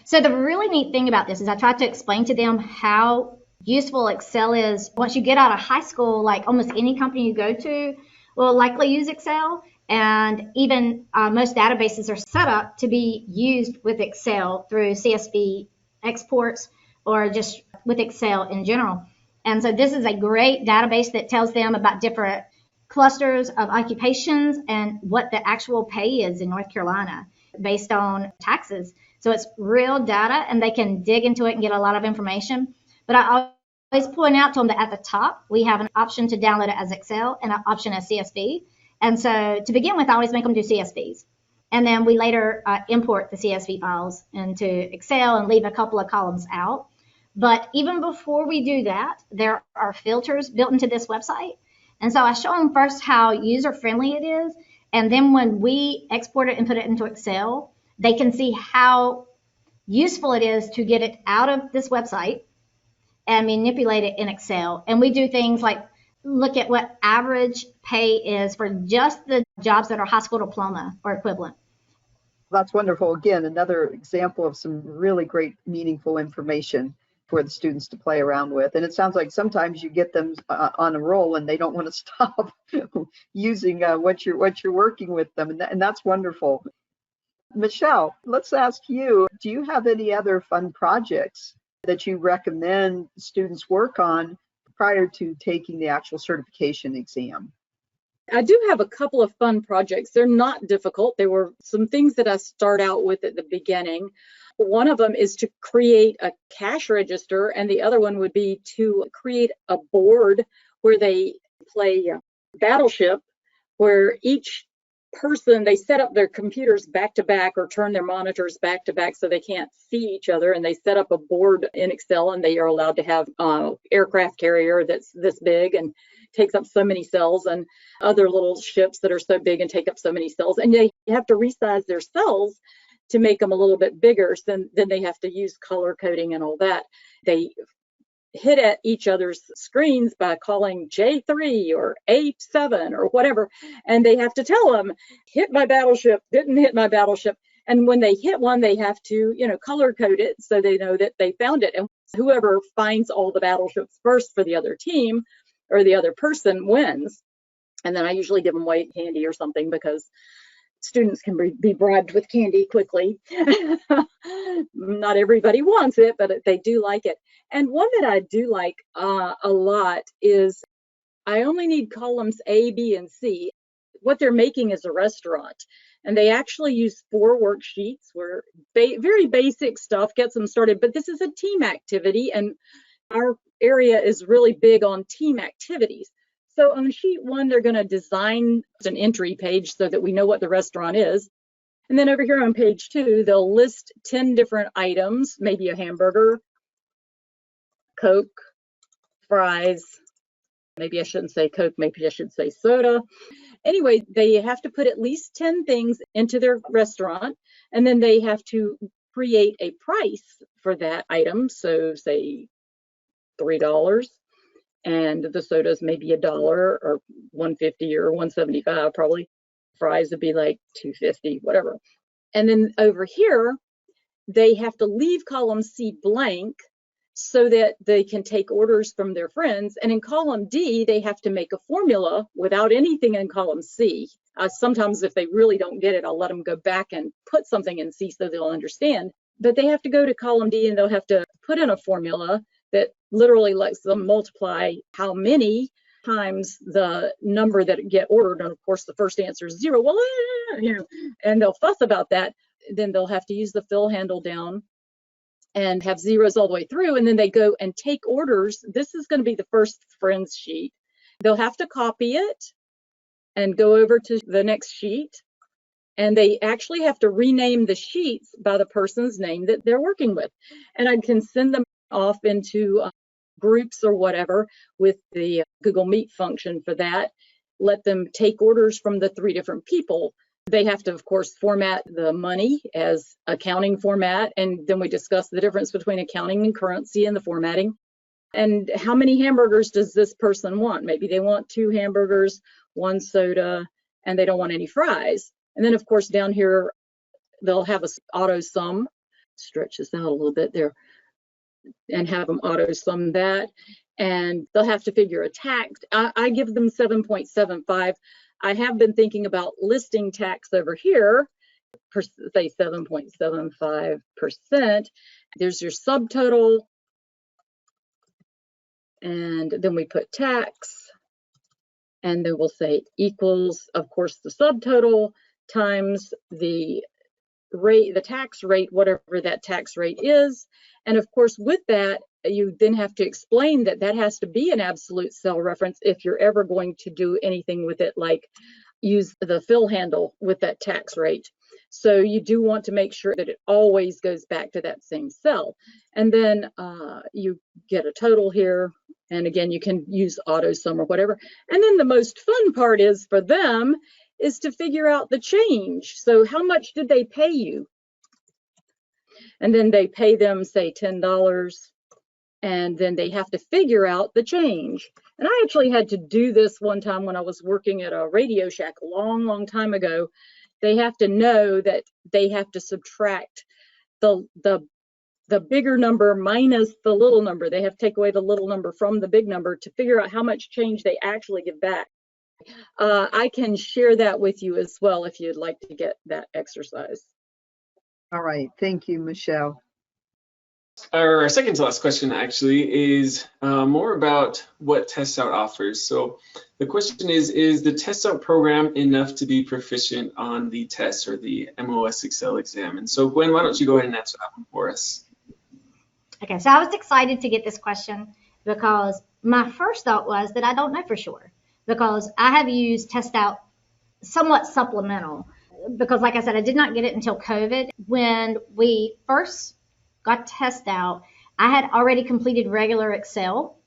So the really neat thing about this is I tried to explain to them how useful Excel is. Once you get out of high school, like almost any company you go to will likely use Excel. And even most databases are set up to be used with Excel through CSV exports or just with Excel in general. And so this is a great database that tells them about different clusters of occupations and what the actual pay is in North Carolina based on taxes. So it's real data and they can dig into it and get a lot of information. But I always point out to them that at the top, we have an option to download it as Excel and an option as CSV. And so to begin with, I always make them do CSVs. And then we later import the CSV files into Excel and leave a couple of columns out. But even before we do that, there are filters built into this website. And so I show them first how user-friendly it is. And then when we export it and put it into Excel, they can see how useful it is to get it out of this website and manipulate it in Excel. And we do things like look at what average pay is for just the jobs that are high school diploma or equivalent. That's wonderful. Again, another example of some really great, meaningful information for the students to play around with. And it sounds like sometimes you get them on a roll and they don't want to stop using what you're working with them. And that's wonderful. Michelle, let's ask you, do you have any other fun projects that you recommend students work on prior to taking the actual certification exam? I do have a couple of fun projects. They're not difficult. They were some things that I start out with at the beginning. One of them is to create a cash register, and the other one would be to create a board where they play Battleship, where each person, they set up their computers back to back or turn their monitors back to back so they can't see each other, and they set up a board in Excel, and they are allowed to have aircraft carrier that's this big and takes up so many cells, and other little ships that are so big and take up so many cells, and they have to resize their cells to make them a little bit bigger. So then they have to use color coding and all that. They hit at each other's screens by calling J3 or A7 or whatever, and they have to tell them, hit my battleship, didn't hit my battleship. And when they hit one, they have to, color code it so they know that they found it. And whoever finds all the battleships first for the other team or the other person wins. And then I usually give them white candy or something because students can be bribed with candy quickly. Not everybody wants it, but they do like it. And one that I do like a lot is I only need columns A, B, and C. What they're making is a restaurant. And they actually use 4 worksheets where very basic stuff gets them started. But this is a team activity, and our area is really big on team activities. So on sheet 1, they're going to design an entry page so that we know what the restaurant is. And then over here on page 2, they'll list 10 different items, maybe a hamburger, Coke, fries. Maybe I shouldn't say Coke, maybe I should say soda. Anyway, they have to put at least 10 things into their restaurant, and then they have to create a price for that item. So say $3. And the sodas maybe $1 or $1.50 or $1.75 probably. Fries would be like $2.50, whatever. And then over here, they have to leave column C blank so that they can take orders from their friends. And in column D, they have to make a formula without anything in column C. Sometimes if they really don't get it, I'll let them go back and put something in C so they'll understand. But they have to go to column D and they'll have to put in a formula that literally lets them multiply how many times the number that get ordered. And of course, the first answer is 0. Well, and they'll fuss about that. Then they'll have to use the fill handle down and have zeros all the way through. And then they go and take orders. This is going to be the first friends sheet. They'll have to copy it and go over to the next sheet and they actually have to rename the sheets by the person's name that they're working with. And I can send them off into groups or whatever with the Google Meet function for that. Let them take orders from the 3 different people. They have to, of course, format the money as accounting format, and then we discuss the difference between accounting and currency and the formatting. And how many hamburgers does this person want? Maybe they want 2 hamburgers, 1 soda, and they don't want any fries. And then, of course, down here, they'll have a auto sum. Stretch this out a little bit there and have them auto sum that. And they'll have to figure a tax. I give them 7.75. I have been thinking about listing tax over here, say 7.75%. There's your subtotal. And then we put tax. And then we'll say equals, of course, the subtotal times the rate, the tax rate, whatever that tax rate is. And of course, with that, you then have to explain that that has to be an absolute cell reference if you're ever going to do anything with it, like use the fill handle with that tax rate. So you do want to make sure that it always goes back to that same cell. And then you get a total here. And again, you can use auto sum or whatever. And then the most fun part is for them is to figure out the change. So how much did they pay you? And then they pay them, say, $10. And then they have to figure out the change. And I actually had to do this one time when I was working at a Radio Shack a long, long time ago. They have to know that they have to subtract the bigger number minus the little number. They have to take away the little number from the big number to figure out how much change they actually give back. I can share that with you as well if you'd like to get that exercise. All right. Thank you, Michelle. Our second to last question actually is more about what TestOut offers. So the question is the TestOut program enough to be proficient on the test or the MOS Excel exam? And so Gwen, why don't you go ahead and answer that one for us? Okay, so I was excited to get this question because my first thought was that I don't know for sure, because I have used TestOut somewhat supplemental, because like I said, I did not get it until COVID. When we first got TestOut, I had already completed regular Excel,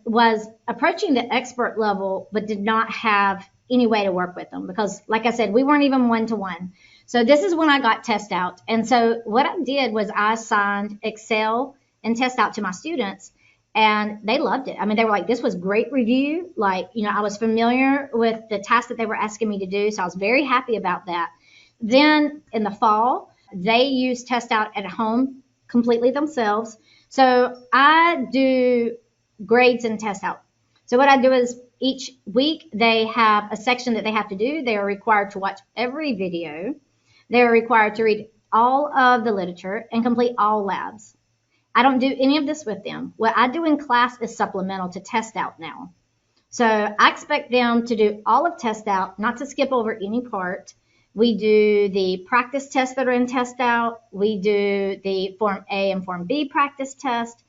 was approaching the expert level, but did not have any way to work with them because, like I said, we weren't even one-to-one. So this is when I got TestOut. And so what I did was I assigned Excel and TestOut to my students, and they loved it. I mean, they were like, this was great review. Like, you know, I was familiar with the task that they were asking me to do, so I was very happy about that. Then in the fall, they used TestOut at home completely themselves. So I do grades in TestOut. So what I do is each week they have a section that they have to do. They are required to watch every video. They are required to read all of the literature and complete all labs. I don't do any of this with them. What I do in class is supplemental to TestOut now. So I expect them to do all of TestOut, not to skip over any part. We do the practice tests that are in TestOut. We do the Form A and Form B practice test.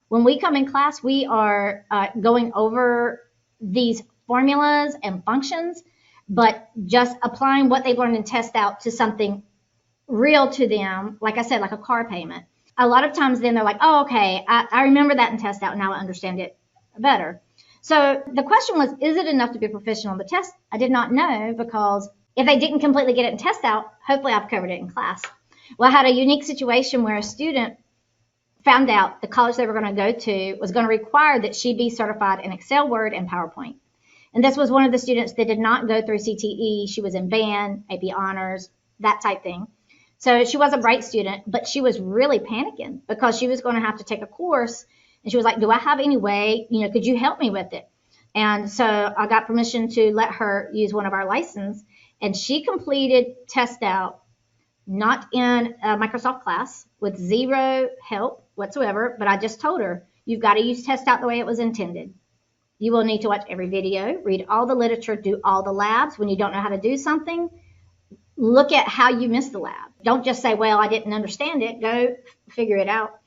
When we come in class, we are going over these formulas and functions, but just applying what they've learned in TestOut to something real to them, like I said, like a car payment. A lot of times then they're like, oh, okay, I remember that in TestOut, now I understand it better. So the question was, is it enough to be proficient on the test? I did not know, because if they didn't completely get it in TestOut, hopefully I've covered it in class. Well, I had a unique situation where a student found out the college they were going to go to was going to require that she be certified in Excel, Word, and PowerPoint. And this was one of the students that did not go through CTE. She was in band, AP honors, that type thing. So she was a bright student, but she was really panicking because she was going to have to take a course. And she was like, do I have any way, could you help me with it? And so I got permission to let her use one of our licenses. And she completed TestOut, not in a Microsoft class, with zero help whatsoever. But I just told her, you've got to use TestOut the way it was intended. You will need to watch every video, read all the literature, do all the labs. When you don't know how to do something, look at how you missed the lab. Don't just say, well, I didn't understand it. Go figure it out.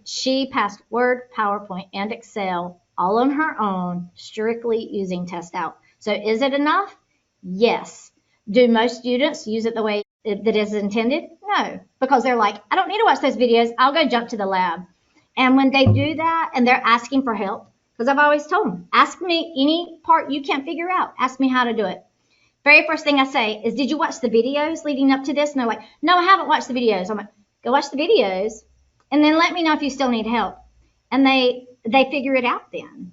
She passed Word, PowerPoint, and Excel all on her own, strictly using TestOut. So is it enough? Yes. Do most students use it the way that is intended? No, because they're like, I don't need to watch those videos. I'll go jump to the lab. And when they do that and they're asking for help, because I've always told them, ask me any part you can't figure out. Ask me how to do it. Very first thing I say is, did you watch the videos leading up to this? And they're like, no, I haven't watched the videos. I'm like, go watch the videos and then let me know if you still need help. And they figure it out then.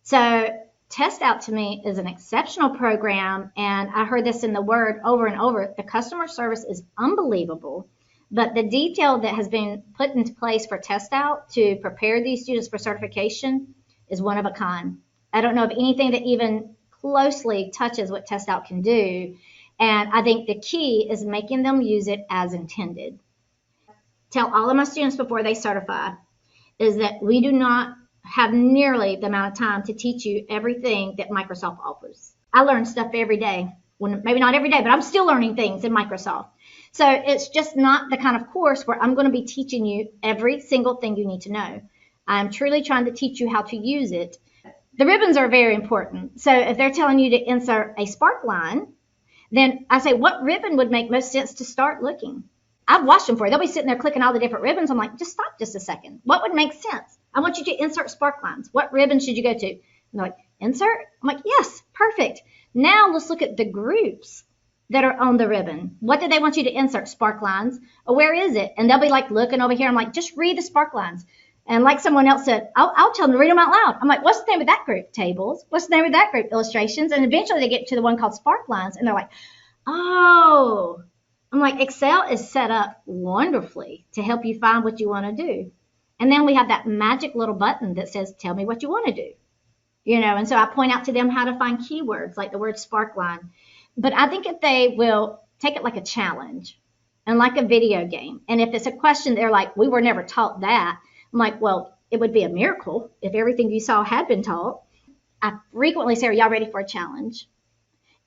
So Test Out to me is an exceptional program. And I heard this in the Word over and over. The customer service is unbelievable. But the detail that has been put into place for Test Out to prepare these students for certification is one of a kind. I don't know of anything that even closely touches what Test Out can do. And I think the key is making them use it as intended. Tell all of my students before they certify is that we do not have nearly the amount of time to teach you everything that Microsoft offers. I learn stuff every day. Well, maybe not every day, but I'm still learning things in Microsoft. So it's just not the kind of course where I'm going to be teaching you every single thing you need to know. I'm truly trying to teach you how to use it. The ribbons are very important. So if they're telling you to insert a spark line, then I say, what ribbon would make most sense to start looking? I've watched them for you. They'll be sitting there clicking all the different ribbons. I'm like, just stop just a second. What would make sense? I want you to insert spark lines. What ribbon should you go to? And they're like, insert? I'm like, yes, perfect. Now let's look at the groups that are on the ribbon. What do they want you to insert? Spark lines. Or where is it? And they'll be like looking over here. I'm like, just read the spark lines. And like someone else said, I'll tell them to read them out loud. I'm like, what's the name of that group? Tables. What's the name of that group? Illustrations. And eventually they get to the one called spark lines. And they're like, oh. I'm like, Excel is set up wonderfully to help you find what you want to do. And then we have that magic little button that says, tell me what you want to do. You know, and so I point out to them how to find keywords like the word sparkline. But I think if they will take it like a challenge and like a video game, and if it's a question they're like, we were never taught that, I'm like, well, it would be a miracle if everything you saw had been taught. I frequently say, are y'all ready for a challenge?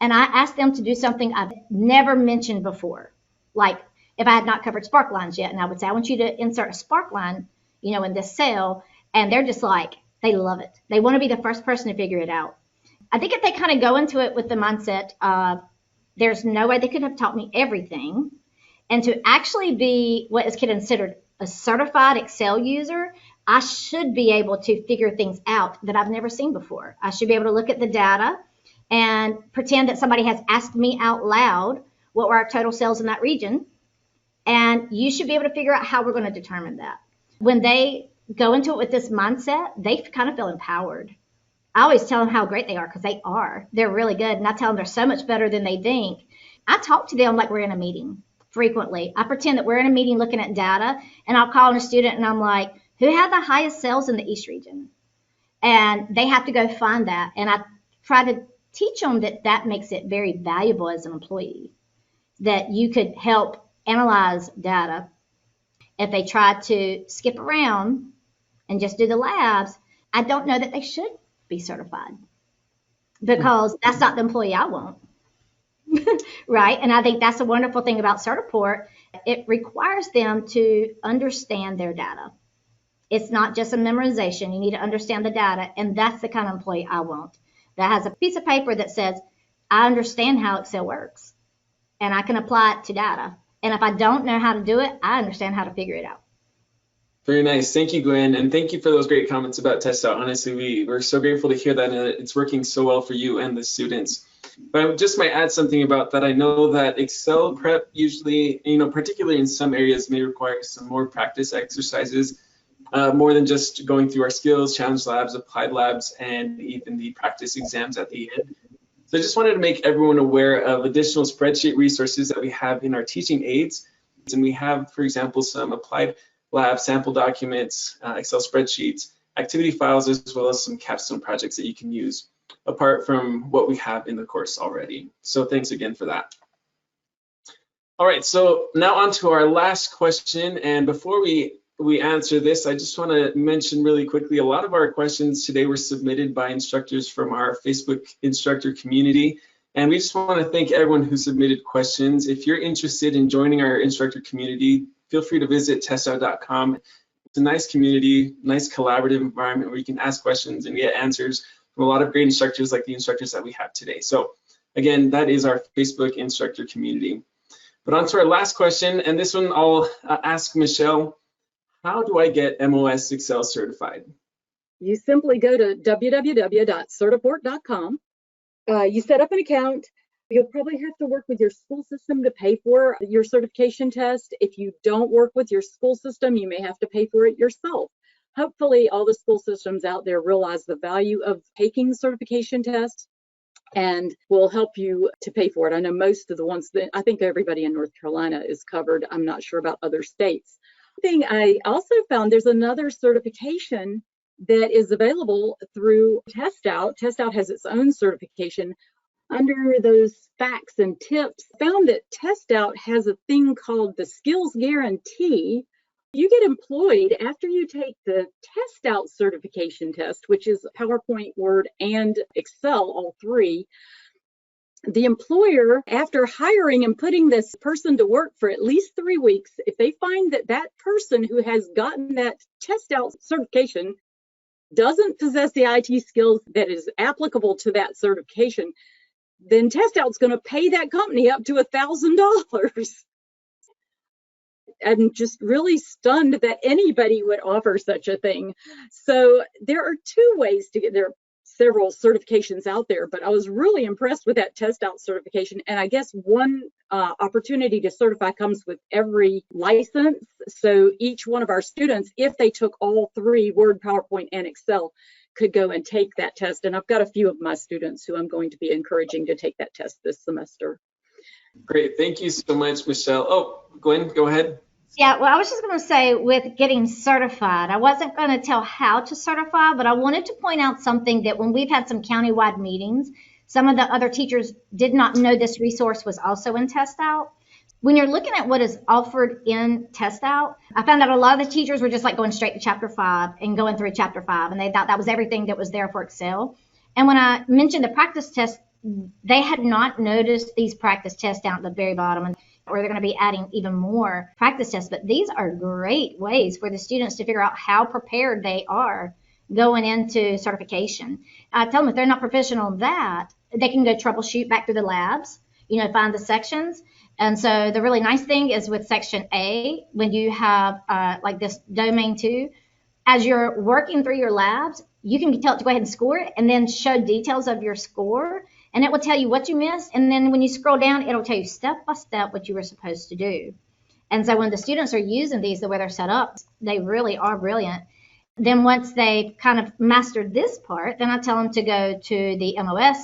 And I ask them to do something I've never mentioned before. Like if I had not covered spark lines yet, and I would say, I want you to insert a spark line, you know, in this cell. And they're just like, they love it. They want to be the first person to figure it out. I think if they kind of go into it with the mindset of there's no way they could have taught me everything, and to actually be what is considered a certified Excel user, I should be able to figure things out that I've never seen before. I should be able to look at the data and pretend that somebody has asked me out loud what were our total sales in that region. And you should be able to figure out how we're going to determine that. When they go into it with this mindset, they kind of feel empowered. I always tell them how great they are because they are. They're really good. And I tell them they're so much better than they think. I talk to them like we're in a meeting frequently. I pretend that we're in a meeting looking at data, and I'll call in a student and I'm like, who had the highest sales in the East region? And they have to go find that. And I try to teach them that that makes it very valuable as an employee, that you could help analyze data. If they try to skip around and just do the labs, I don't know that they should be certified because that's not the employee I want. Right? And I think that's a wonderful thing about Certiport. It requires them to understand their data. It's not just a memorization. You need to understand the data. And that's the kind of employee I want, that has a piece of paper that says, I understand how Excel works and I can apply it to data. And if I don't know how to do it, I understand how to figure it out. Very nice. Thank you, Gwen. And thank you for those great comments about Test Out. Honestly, we're so grateful to hear that, and it's working so well for you and the students. But I just might add something about that. I know that Excel prep usually, particularly in some areas, may require some more practice exercises, more than just going through our skills, challenge labs, applied labs, and even the practice exams at the end. So I just wanted to make everyone aware of additional spreadsheet resources that we have in our teaching aids. And we have, for example, some applied lab sample documents, Excel spreadsheets, activity files, as well as some capstone projects that you can use apart from what we have in the course already. So thanks again for that. All right, so now on to our last question. And before we answer this, I just want to mention really quickly, a lot of our questions today were submitted by instructors from our Facebook instructor community. And we just want to thank everyone who submitted questions. If you're interested in joining our instructor community, feel free to visit testout.com. It's a nice community, nice collaborative environment where you can ask questions and get answers from a lot of great instructors like the instructors that we have today. So Again, that is our Facebook instructor community. But on to our last question, and this one I'll ask Michelle. How do I get MOS Excel certified? You simply go to www.certiport.com. You set up an account. You'll probably have to work with your school system to pay for your certification test. If you don't work with your school system, you may have to pay for it yourself. Hopefully, all the school systems out there realize the value of taking certification tests and will help you to pay for it. I know most of the ones that I think everybody in North Carolina is covered. I'm not sure about other states. Thing I also found, there's another certification that is available through TestOut. TestOut has its own certification. Under those facts and tips, found that TestOut has a thing called the Skills Guarantee. You get employed after you take the TestOut certification test, which is PowerPoint, Word, and Excel, all three. The employer, after hiring and putting this person to work for at least 3 weeks, if they find that that person who has gotten that TestOut certification doesn't possess the IT skills that is applicable to that certification, then TestOut's going to pay that company up to $1,000. I'm just really stunned that anybody would offer such a thing. So there are two ways to get there. Several certifications out there, but I was really impressed with that TestOut certification. And I guess one opportunity to certify comes with every license. So each one of our students, if they took all three, Word, PowerPoint, and Excel, could go and take that test. And I've got a few of my students who I'm going to be encouraging to take that test this semester. Great, thank you so much, Michelle. Oh, Gwen, go ahead. Yeah, well, I was just going to say with getting certified, I wasn't going to tell how to certify, but I wanted to point out something that when we've had some countywide meetings, some of the other teachers did not know this resource was also in TestOut. When you're looking at what is offered in TestOut, I found out a lot of the teachers were just like going straight to Chapter 5 and going through Chapter 5, and they thought that was everything that was there for Excel. And when I mentioned the practice test, they had not noticed these practice tests down at the very bottom, or they're going to be adding even more practice tests. But these are great ways for the students to figure out how prepared they are going into certification. I tell them if they're not proficient on that, they can go troubleshoot back through the labs, find the sections. And so the really nice thing is with Section A, when you have like this Domain 2, as you're working through your labs, you can tell it to go ahead and score it and then show details of your score. And it will tell you what you missed. And then when you scroll down, it'll tell you step by step what you were supposed to do. And so when the students are using these the way they're set up, they really are brilliant. Then once they've kind of mastered this part, then I tell them to go to the MOS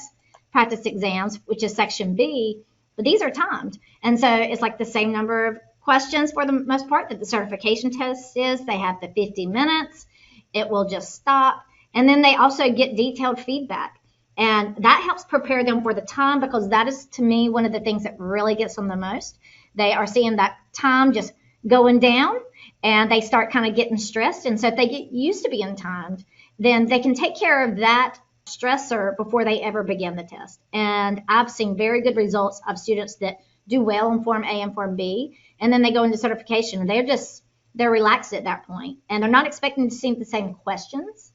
practice exams, which is Section B. But these are timed. And so it's like the same number of questions for the most part that the certification test is. They have the 50 minutes. It will just stop. And then they also get detailed feedback. And that helps prepare them for the time, because that is, to me, one of the things that really gets them the most. They are seeing that time just going down, and they start kind of getting stressed. And so if they get used to being timed, then they can take care of that stressor before they ever begin the test. And I've seen very good results of students that do well in Form A and Form B, and then they go into certification, and they're relaxed at that point, and they're not expecting to see the same questions.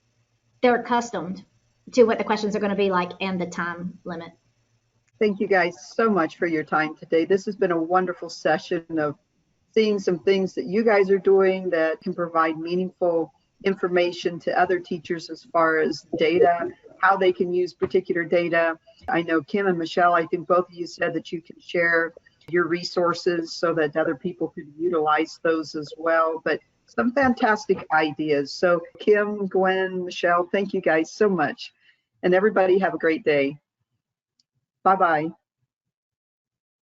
They're accustomed to what the questions are going to be like and the time limit. Thank you guys so much for your time today. This has been a wonderful session of seeing some things that you guys are doing that can provide meaningful information to other teachers as far as data, how they can use particular data. I know Kim and Michelle, I think both of you said that you can share your resources so that other people could utilize those as well. But some fantastic ideas. So Kim, Gwen, Michelle, thank you guys so much. And everybody have a great day. Bye-bye.